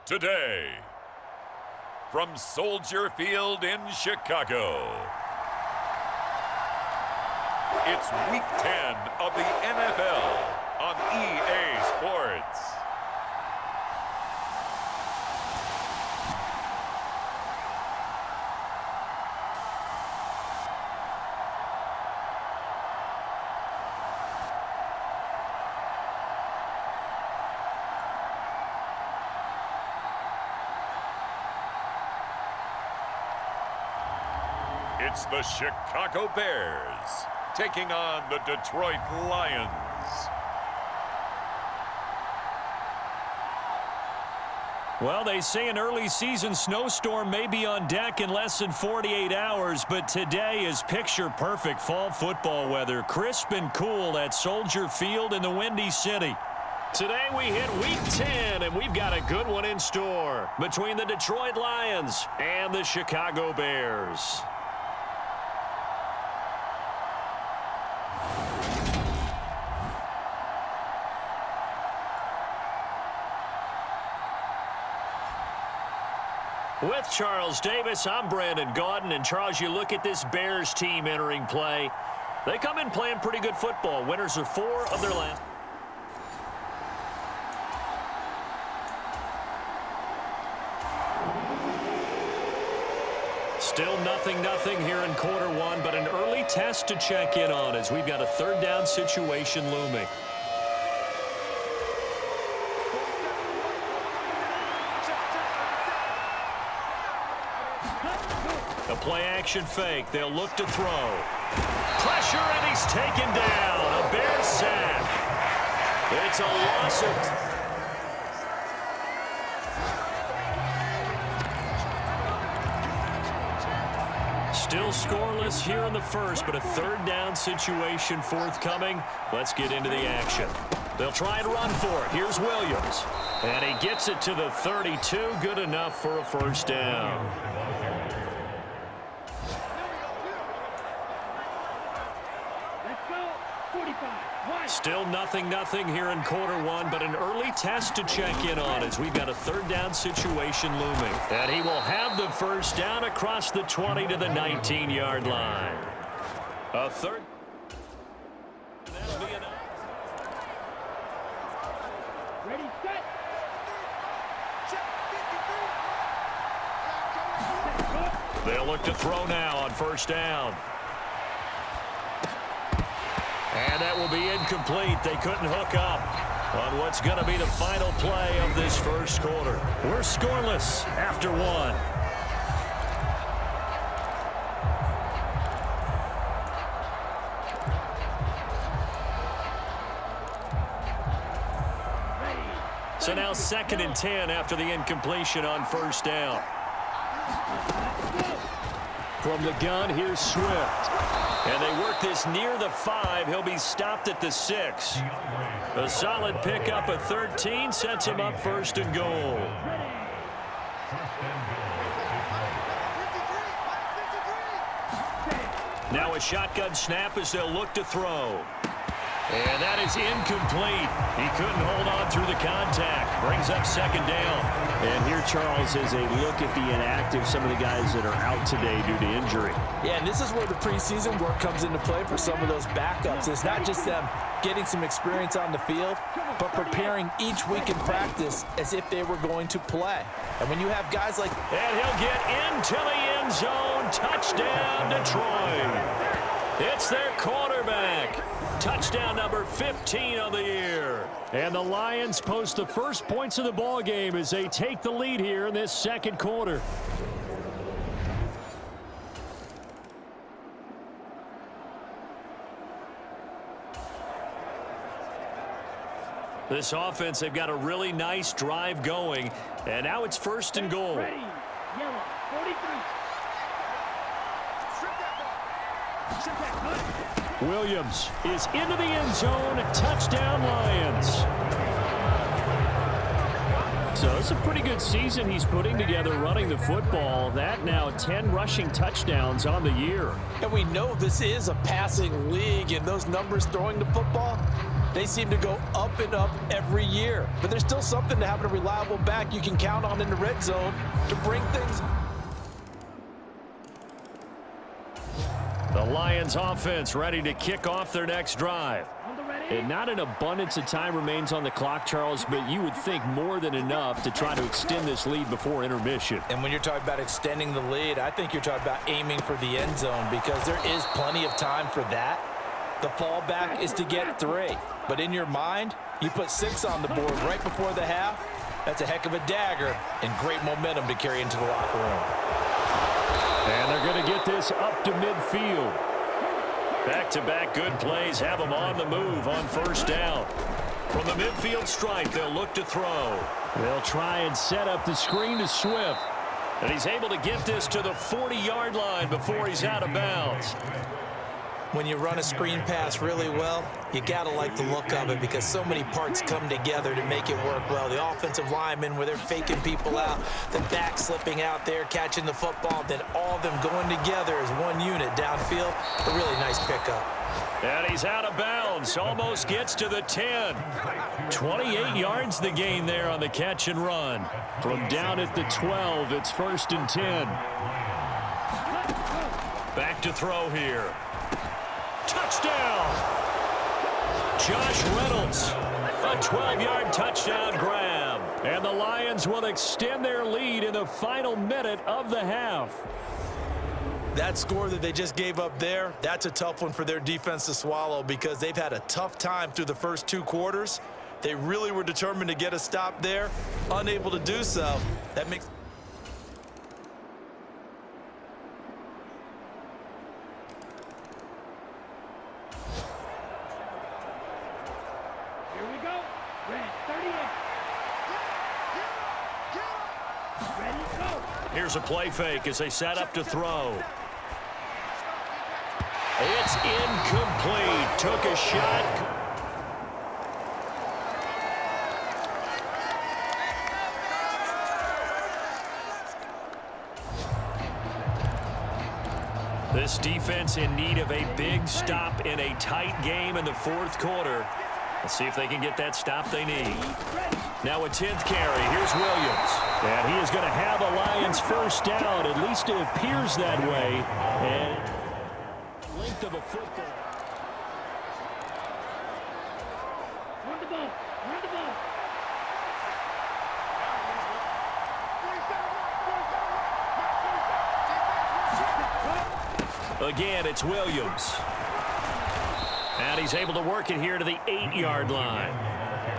Today, from Soldier Field in Chicago, it's Week 10 of the NFL on EA Sports. It's the Chicago Bears taking on the Detroit Lions. Well, they say an early season snowstorm may be on deck in less than 48 hours, but today is picture-perfect fall football weather. Crisp and cool at Soldier Field in the Windy City. Today we hit Week 10, and we've got a good one in store between the Detroit Lions and the Chicago Bears. With Charles Davis, I'm Brandon Gaudin. And Charles, you look at this Bears team entering play. They come in playing pretty good football. Winners are 4 of their last. Still nothing here in quarter one, but an early test to check in on as we've got a third down situation looming. A play-action fake. They'll look to throw. Pressure, and he's taken down. A Bears sack. It's a loss of... Still scoreless here in the first, but a third down situation forthcoming. Let's get into the action. They'll try and run for it. Here's Williams. And he gets it to the 32. Good enough for a first down. Still nothing here in quarter one, but an early test to check in on as we've got a third down situation looming. And he will have the first down across the 20 to the 19-yard line. A third. Ready, set. They'll look to throw now on first down. And that will be incomplete. They couldn't hook up on what's going to be the final play of this first quarter. We're scoreless after one. So now 2nd and 10 after the incompletion on first down. From the gun, here's Swift. And they work this near the 5. He'll be stopped at the 6. A solid pickup of 13 sets him up 1st and goal. Now a shotgun snap as they'll look to throw. And that is incomplete. He couldn't hold on through the contact. Brings up 2nd down. And here, Charles, is a look at the inactive, some of the guys that are out today due to injury. Yeah, and this is where the preseason work comes into play for some of those backups. It's not just them getting some experience on the field, but preparing each week in practice as if they were going to play. And when you have guys like... And he'll get into the end zone. Touchdown, Detroit. It's their quarterback. Touchdown number 15 of the year. And the Lions post the first points of the ball game as they take the lead here in this second quarter. This offense, they've got a really nice drive going. And now it's 1st and goal. Ready, yellow, 43. Williams is into the end zone. Touchdown, Lions. So it's a pretty good season he's putting together running the football. That now 10 rushing touchdowns on the year. And we know this is a passing league, and those numbers throwing the football, They seem to go up and up every year. But there's still something to having a reliable back you can count on in the red zone to bring things. The Lions offense ready to kick off their next drive. And not an abundance of time remains on the clock, Charles, but you would think more than enough to try to extend this lead before intermission. And when you're talking about extending the lead, I think you're talking about aiming for the end zone because there is plenty of time for that. The fallback is to get 3. But in your mind, you put 6 on the board right before the half. That's a heck of a dagger and great momentum to carry into the locker room. And they're going to get this up to midfield. Back-to-back good plays have them on the move on first down. From the midfield stripe, they'll look to throw. They'll try and set up the screen to Swift. And he's able to get this to the 40-yard line before he's out of bounds. When you run a screen pass really well, you got to like the look of it because so many parts come together to make it work well. The offensive linemen, where they're faking people out, the back slipping out there, catching the football, then all of them going together as one unit downfield. A really nice pickup. And he's out of bounds, almost gets to the 10. 28 yards the gain there on the catch and run. From down at the 12, it's 1st and 10. Back to throw here. Touchdown! Josh Reynolds, a 12-yard touchdown grab. And the Lions will extend their lead in the final minute of the half. That score that they just gave up there, that's a tough one for their defense to swallow because they've had a tough time through the first 2 quarters. They really were determined to get a stop there, unable to do so. That makes... Here we go. Red 38. Ready, go. Here's a play fake as they set up to throw. It's incomplete. Took a shot. This defense in need of a big stop in a tight game in the 4th quarter. Let's see if they can get that stop they need. Now a 10th carry. Here's Williams. And he is going to have a Lions first down. At least it appears that way. And length of a football. Run the ball. Run the ball. Again, it's Williams. And he's able to work it here to the 8-yard line.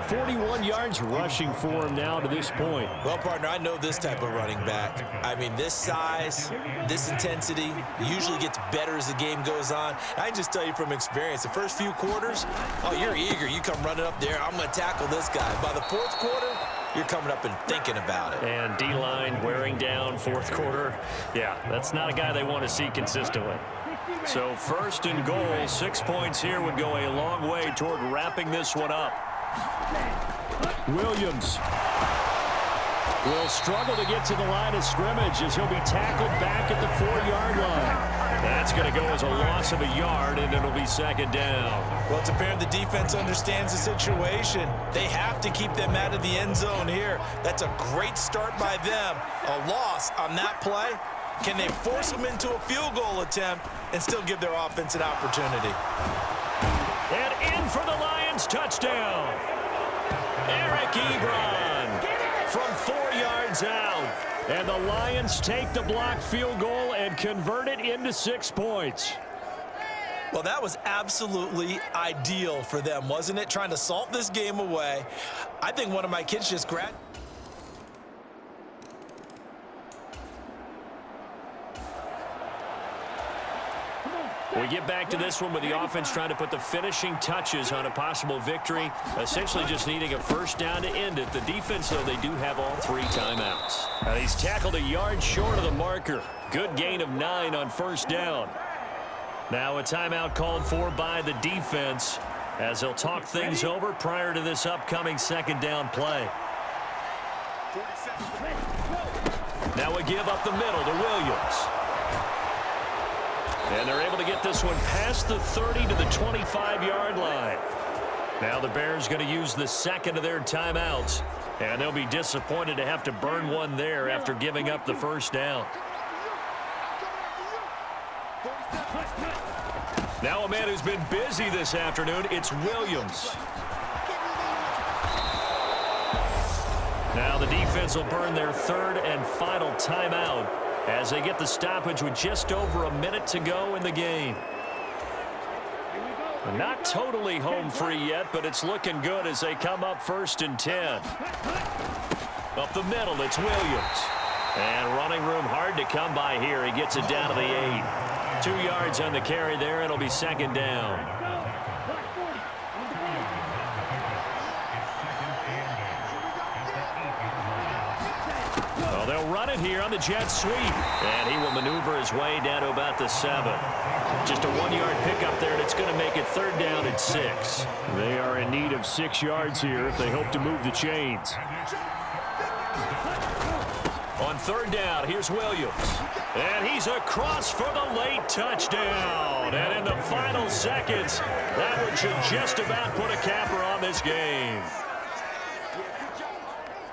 41 yards rushing for him now to this point. Well, partner, I know this type of running back. I mean, this size, this intensity usually gets better as the game goes on. I just tell you from experience, the first few quarters, oh, you're eager. You come running up there, I'm going to tackle this guy. By the 4th quarter, you're coming up and thinking about it. And D-line wearing down 4th quarter. Yeah, that's not a guy they want to see consistently. So 1st and goal, 6 points here would go a long way toward wrapping this one up. Williams will struggle to get to the line of scrimmage as he'll be tackled back at the 4-yard line. That's going to go as a loss of a yard, and it'll be 2nd down. Well, it's apparent the defense understands the situation. They have to keep them out of the end zone here. That's a great start by them. A loss on that play. Can they force them into a field goal attempt and still give their offense an opportunity? And in for the Lions touchdown. Eric Ebron from 4 yards out. And the Lions take the blocked field goal and convert it into 6 points. Well, that was absolutely ideal for them, wasn't it? Trying to salt this game away. I think one of my kids just grabbed. We get back to this one with the offense trying to put the finishing touches on a possible victory, essentially just needing a first down to end it. The defense, though, they do have all 3 timeouts. And he's tackled a yard short of the marker. Good gain of 9 on first down. Now a timeout called for by the defense as they'll talk things over prior to this upcoming 2nd down play. Now a give up the middle to Williams. And they're able to get this one past the 30 to the 25-yard line. Now the Bears going to use the second of their timeouts, and they'll be disappointed to have to burn one there after giving up the first down. Now a man who's been busy this afternoon, it's Williams. Now the defense will burn their third and final timeout as they get the stoppage with just over a minute to go in the game. Not totally home free yet, but it's looking good as they come up 1st and 10. Up the middle, it's Williams. And running room hard to come by here. He gets it down to the 8. 2 yards on the carry there. It'll be second down. Well, they'll run it here on the jet sweep. And he will maneuver his way down to about the 7. Just a 1-yard pickup there, and it's going to make it 3rd down at 6. They are in need of 6 yards here if they hope to move the chains. On 3rd down, here's Williams. And he's across for the late touchdown. And in the final seconds, that one should just about put a capper on this game.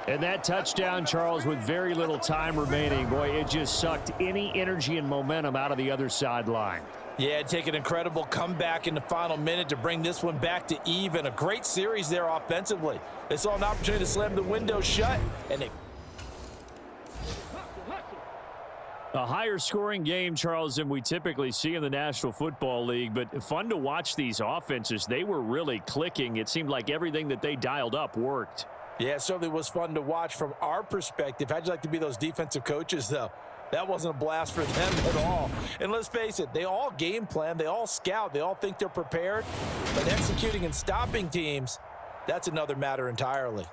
And that touchdown, Charles, with very little time remaining, boy, it just sucked any energy and momentum out of the other sideline. Yeah, it'd take an incredible comeback in the final minute to bring this one back to even. A great series there offensively. They saw an opportunity to slam the window shut, and it... A higher scoring game, Charles, than we typically see in the National Football League, but fun to watch these offenses. They were really clicking. It seemed like everything that they dialed up worked. Yeah, it certainly was fun to watch from our perspective. How'd you like to be those defensive coaches, though? That wasn't a blast for them at all. And let's face it, they all game plan, they all scout, they all think they're prepared. But executing and stopping teams, that's another matter entirely.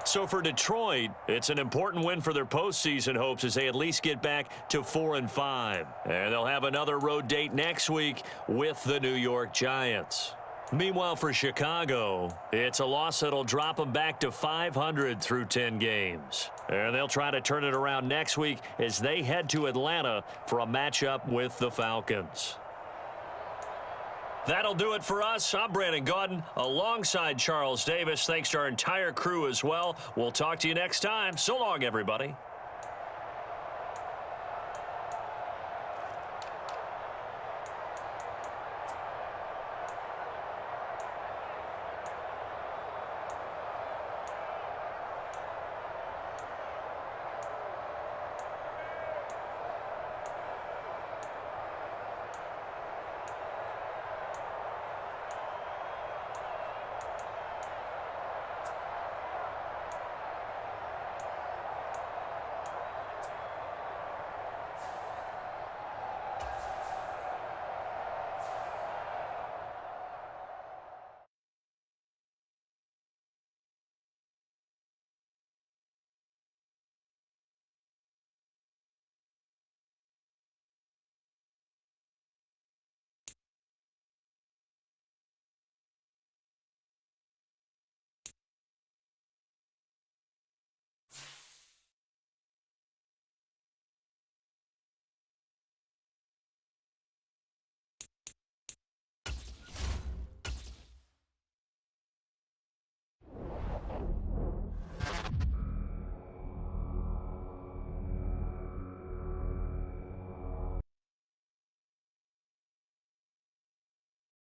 So for Detroit, it's an important win for their postseason hopes as they at least get back to 4-5. And they'll have another road date next week with the New York Giants. Meanwhile, for Chicago, it's a loss that'll drop them back to 500 through 10 games. And they'll try to turn it around next week as they head to Atlanta for a matchup with the Falcons. That'll do it for us. I'm Brandon Gaudin alongside Charles Davis. Thanks to our entire crew as well. We'll talk to you next time. So long, everybody.